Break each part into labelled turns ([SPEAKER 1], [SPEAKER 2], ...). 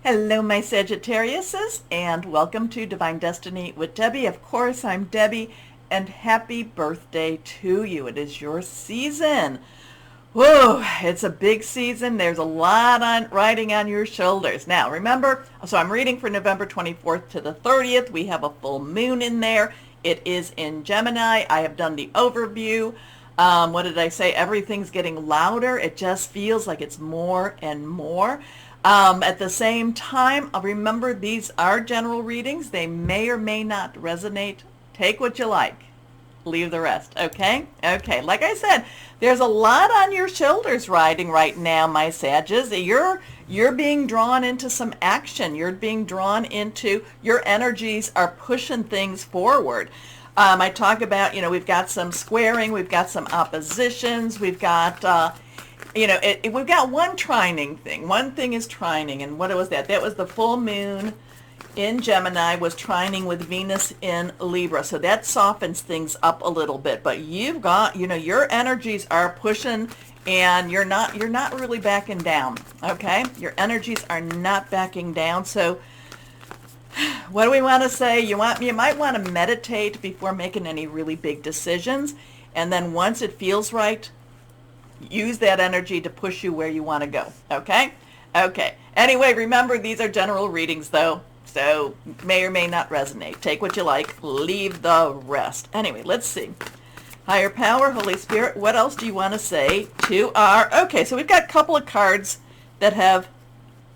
[SPEAKER 1] Hello, my Sagittariuses, and welcome to Divine Destiny with Debbie. Of course, I'm Debbie, and happy birthday to you. It is your season. Whoa, it's a big season. There's a lot on riding on your shoulders. Now, remember, so I'm reading for November 24th to the 30th. We have a full moon in there. It is in Gemini. I have done the overview. What did I say? Everything's getting louder. It just feels like it's more and more. At the same time, remember these are general readings. They may or may not resonate. Take what you like. Leave the rest. Okay? Okay. Like I said, there's a lot on your shoulders riding right now, my Sages. You're being drawn into some action. You're being drawn into, your energies are pushing things forward. I talk about, we've got some squaring, we've got some oppositions, we've got, we've got one trining thing. One thing is trining, and what was that? That was the full moon in Gemini was trining with Venus in Libra. So that softens things up a little bit. But you've got, your energies are pushing, and you're not really backing down. Okay? Your energies are not backing down. So what do we want to say? You might want to meditate before making any really big decisions. And then once it feels right, use that energy to push you where you want to go. Okay? Okay. Anyway, remember, these are general readings, though. So may or may not resonate. Take what you like. Leave the rest. Anyway, let's see. Higher power, Holy Spirit, what else do you want to say to our... Okay, so we've got a couple of cards that have...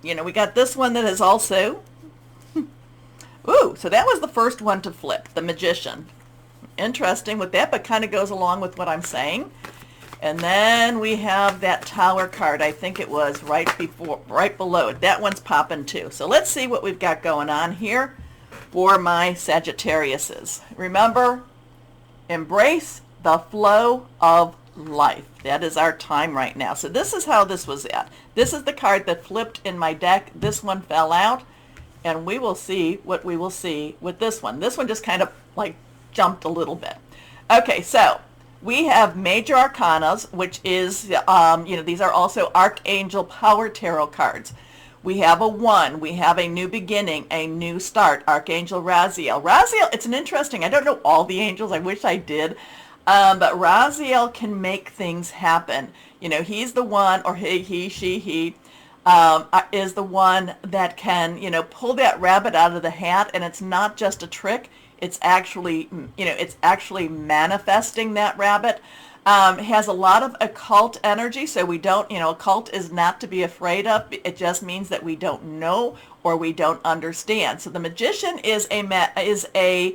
[SPEAKER 1] we got this one that is also... Ooh, so that was the first one to flip, the Magician. Interesting with that, but kind of goes along with what I'm saying. And then we have that Tower card. I think it was right below it. That one's popping too. So let's see what we've got going on here for my Sagittariuses. Remember, embrace the flow of life. That is our time right now. So this is how this was at. This is the card that flipped in my deck. This one fell out. And we will see what we will see with this one. This one just kind of like jumped a little bit. Okay, so we have major arcanas, which is, these are also Archangel Power Tarot cards. We have a 1. We have a new beginning, a new start. Archangel Raziel. Raziel, it's an interesting, I don't know all the angels. I wish I did. But Raziel can make things happen. He's the one, or he, she, he, is the one that can, pull that rabbit out of the hat. And it's not just a trick. It's actually, it's actually manifesting that rabbit. Has a lot of occult energy, so we don't, occult is not to be afraid of. It just means that we don't know or we don't understand. So the Magician is a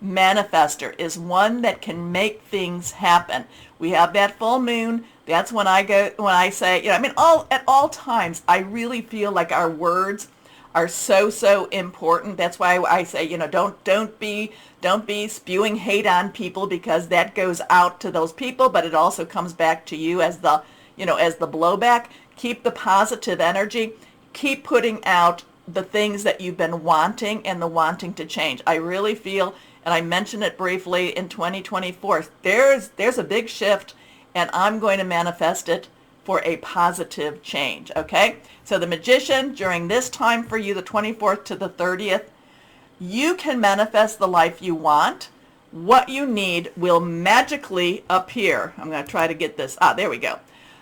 [SPEAKER 1] manifester, is one that can make things happen. We have that full moon. That's when I say, at all times, I really feel like our words are so important. That's why I say, don't be spewing hate on people, because that goes out to those people, but it also comes back to you as the blowback. Keep the positive energy. Keep putting out the things that you've been wanting and the wanting to change. I really feel, and I mentioned it briefly, in 2024, there's a big shift, and I'm going to manifest it for a positive change, okay? So the Magician, during this time for you, the 24th to the 30th, you can manifest the life you want. What you need will magically appear. I'm going to try to get this. There we go.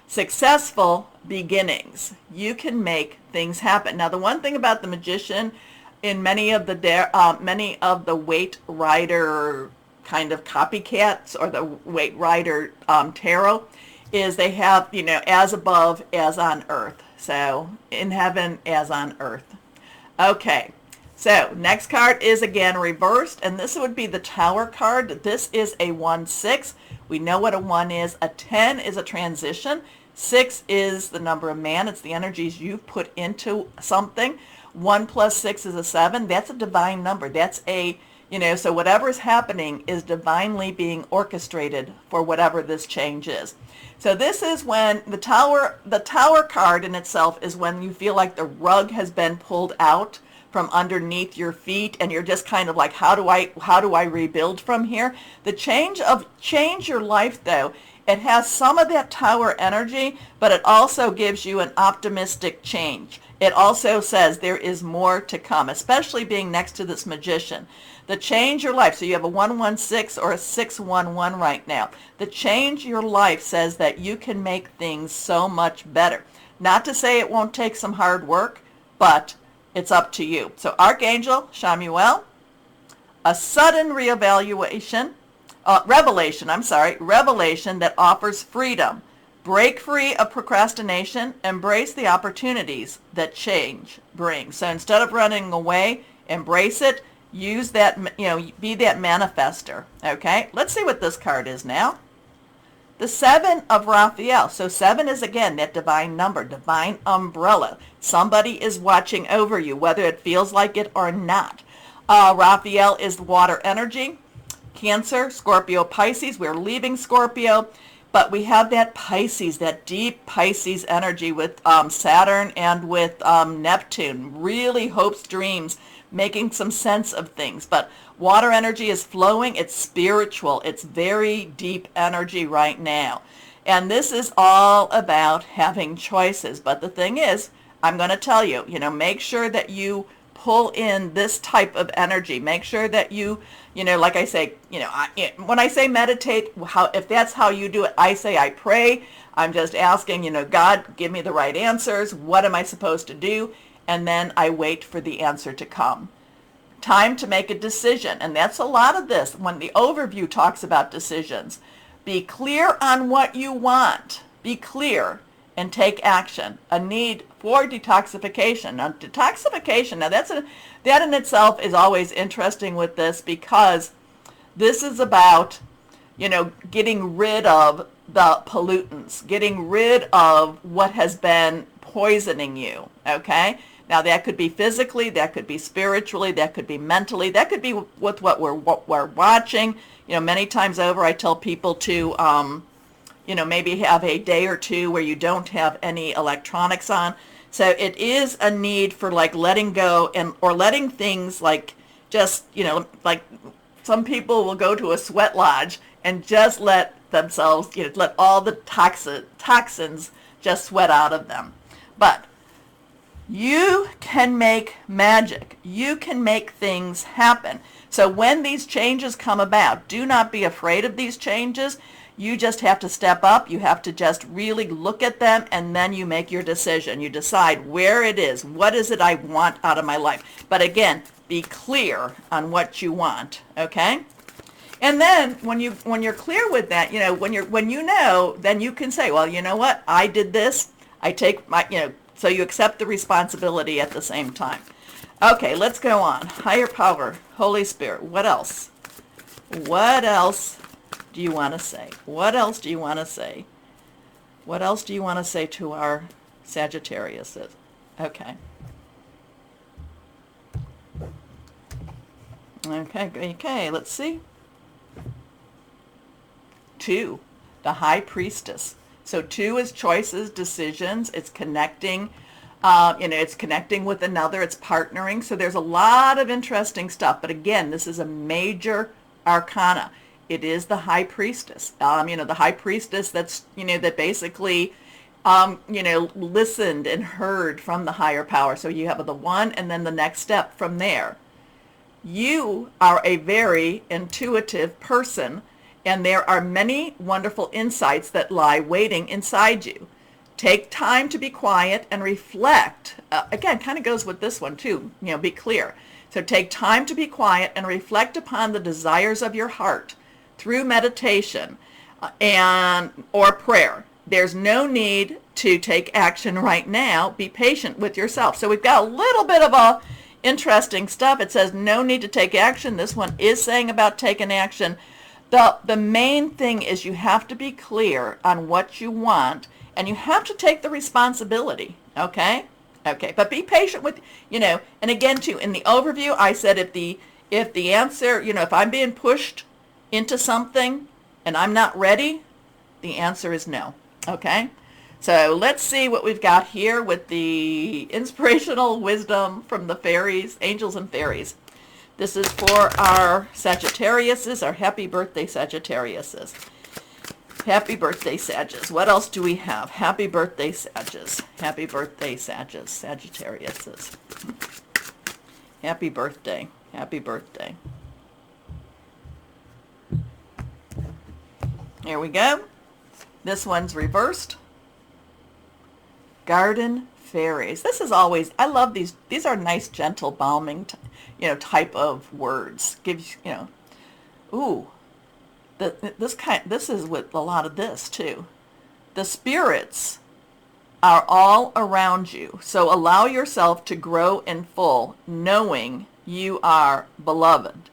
[SPEAKER 1] Successful beginnings. You can make things happen. Now, the one thing about the Magician, in many of the Weight Rider kind of copycats, or the Weight Rider tarot, is they have, as above, as on earth. So, in heaven, as on earth. Okay, so next card is again reversed, and this would be the Tower card. This is a 1-6. We know what a 1 is. A 10 is a transition. 6 is the number of man. It's the energies you've put into something. 1 plus 6 is a 7. That's a divine number. That's a, so whatever is happening is divinely being orchestrated for whatever this change is. So this is when the Tower card in itself is when you feel like the rug has been pulled out from underneath your feet, and you're just kind of like, how do I rebuild from here? The change your life, though, it has some of that Tower energy, but it also gives you an optimistic change. it also says there is more to come, especially being next to this magician. The change your life, so you have a 116 or a 611 right now. The change your life says that you can make things so much better. Not to say it won't take some hard work, but it's up to you. So Archangel Chamuel, a sudden revelation that offers freedom. Break free of procrastination. Embrace the opportunities that change brings. So instead of running away, embrace it. Use that, be that manifester. Okay, let's see what this card is now. The 7 of Raphael. So 7 is, again, that divine number, divine umbrella. Somebody is watching over you, whether it feels like it or not. Raphael is water energy. Cancer, Scorpio, Pisces. We're leaving Scorpio, but we have that Pisces, that deep Pisces energy with Saturn and with Neptune. Really hopes, dreams, making some sense of things. But water energy is flowing. It's spiritual. It's very deep energy right now. And this is all about having choices. But the thing is, I'm going to tell you, make sure that you pull in this type of energy. Make sure that you, like I say, when I say meditate, if that's how you do it, I say I pray. I'm just asking, God, give me the right answers. What am I supposed to do? And then I wait for the answer to come. Time to make a decision. And that's a lot of this when the overview talks about decisions. Be clear on what you want. Be clear and take action. A need for detoxification. Now, detoxification, that in itself is always interesting with this, because this is about, getting rid of the pollutants, getting rid of what has been poisoning you, okay? Now, that could be physically, that could be spiritually, that could be mentally, that could be with what we're watching. Many times over, I tell people to, maybe have a day or two where you don't have any electronics on. So it is a need for like letting go or letting things like just, like some people will go to a sweat lodge and just let themselves, let all the toxins just sweat out of them. But you can make magic. You can make things happen. So when these changes come about, do not be afraid of these changes. You just have to step up. You have to just really look at them, and then you make your decision. You decide where it is. What is it I want out of my life? But again, be clear on what you want, okay? And then when you're clear with that, when you know, then you can say, well, you know what? I did this. I take my, so you accept the responsibility at the same time. Okay, let's go on. Higher power, Holy Spirit. What else? What else do you want to say? What else do you want to say? What else do you want to say to our Sagittarius? Okay. Okay, let's see. 2, the High Priestess. So 2 is choices, decisions. It's connecting. It's connecting with another. It's partnering. So there's a lot of interesting stuff. But again, this is a major arcana. It is the High Priestess. The High Priestess that's, that basically, listened and heard from the higher power. So you have the 1 and then the next step from there. You are a very intuitive person, and there are many wonderful insights that lie waiting inside you. Take time to be quiet and reflect. Again, kind of goes with this one too, be clear. So take time to be quiet and reflect upon the desires of your heart through meditation or prayer. There's no need to take action right now. Be patient with yourself. So we've got a little bit of interesting stuff. It says no need to take action. This one is saying about taking action. The main thing is you have to be clear on what you want, and you have to take the responsibility, okay? Okay, but be patient with, and again, too, in the overview, I said if the answer, if I'm being pushed into something and I'm not ready, the answer is no, okay? So let's see what we've got here with the inspirational wisdom from the fairies, angels and fairies. This is for our Sagittariuses, our happy birthday Sagittariuses. Happy birthday, Sagittarius. What else do we have? Happy birthday, Sagittarius. Happy birthday, Sagittarius. Sagittariuses. Happy birthday. Happy birthday. Here we go. This one's reversed. Garden fairies. This is always, I love these. These are nice, gentle, balming, type of words. Gives, ooh. This is with a lot of this too. The spirits are all around you. So allow yourself to grow in full, knowing you are beloved.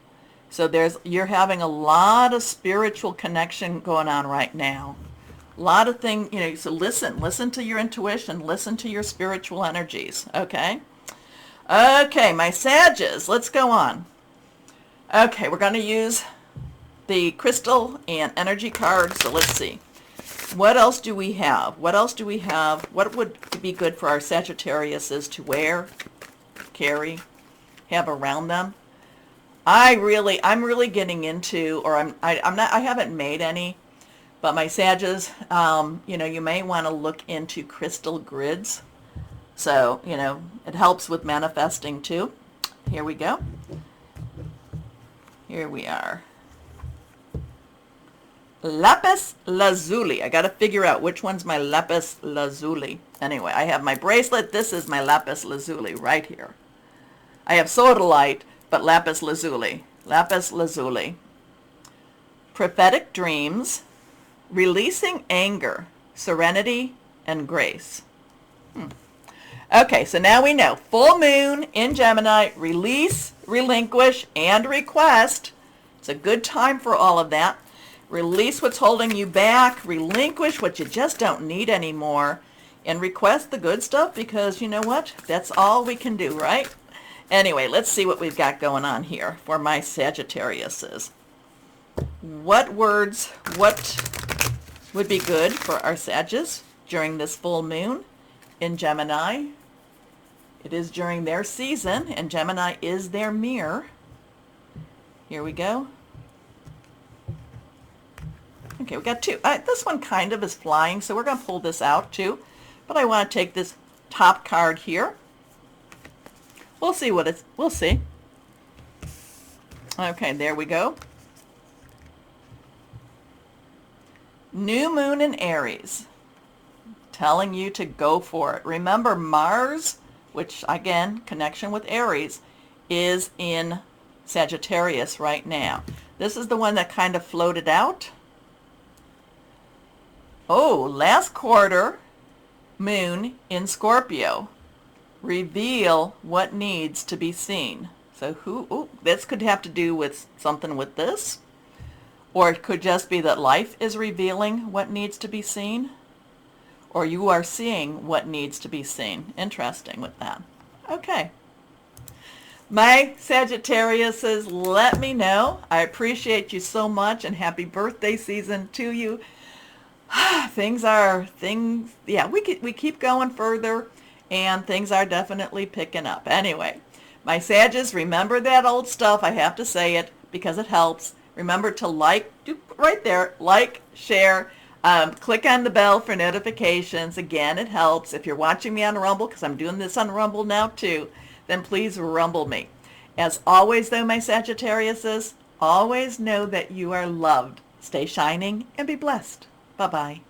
[SPEAKER 1] So you're having a lot of spiritual connection going on right now. A lot of things, so listen to your intuition, listen to your spiritual energies, okay? Okay, my Sages, let's go on. Okay, we're going to use the crystal and energy cards, so let's see. What else do we have? What else do we have? What would be good for our Sagittariuses to wear, carry, have around them? I'm really getting into, or I haven't made any, but my Sages, you may want to look into crystal grids. So, it helps with manifesting too. Here we go. Here we are. Lapis lazuli. I got to figure out which one's my lapis lazuli. Anyway, I have my bracelet. This is my lapis lazuli right here. I have sodalite, but lapis lazuli. Lapis lazuli. Prophetic dreams, releasing anger, serenity, and grace. Okay, so now we know. Full moon in Gemini, release, relinquish, and request. It's a good time for all of that. Release what's holding you back, relinquish what you just don't need anymore, and request the good stuff, because you know what? That's all we can do, right? Anyway, let's see what we've got going on here for my Sagittariuses. What words, what would be good for our Sages during this full moon in Gemini? It is during their season, and Gemini is their mirror. Here we go. Okay, we got two. This one kind of is flying, so we're going to pull this out too. But I want to take this top card here. We'll see what it's, we'll see. Okay, there we go. New moon in Aries, telling you to go for it. Remember, Mars, which again, connection with Aries, is in Sagittarius right now. This is the one that kind of floated out. Oh, last quarter moon in Scorpio. Reveal what needs to be seen. So this could have to do with something with this. Or it could just be that life is revealing what needs to be seen. Or you are seeing what needs to be seen. Interesting with that. Okay. My Sagittariuses, let me know. I appreciate you so much, and happy birthday season to you. Yeah, we keep going further, and things are definitely picking up. Anyway, my Sages, remember that old stuff. I have to say it because it helps. Remember to do right there, like, share, click on the bell for notifications. Again, it helps. If you're watching me on Rumble, because I'm doing this on Rumble now too, then please rumble me. As always, though, my Sagittariuses, always know that you are loved. Stay shining and be blessed. Bye-bye.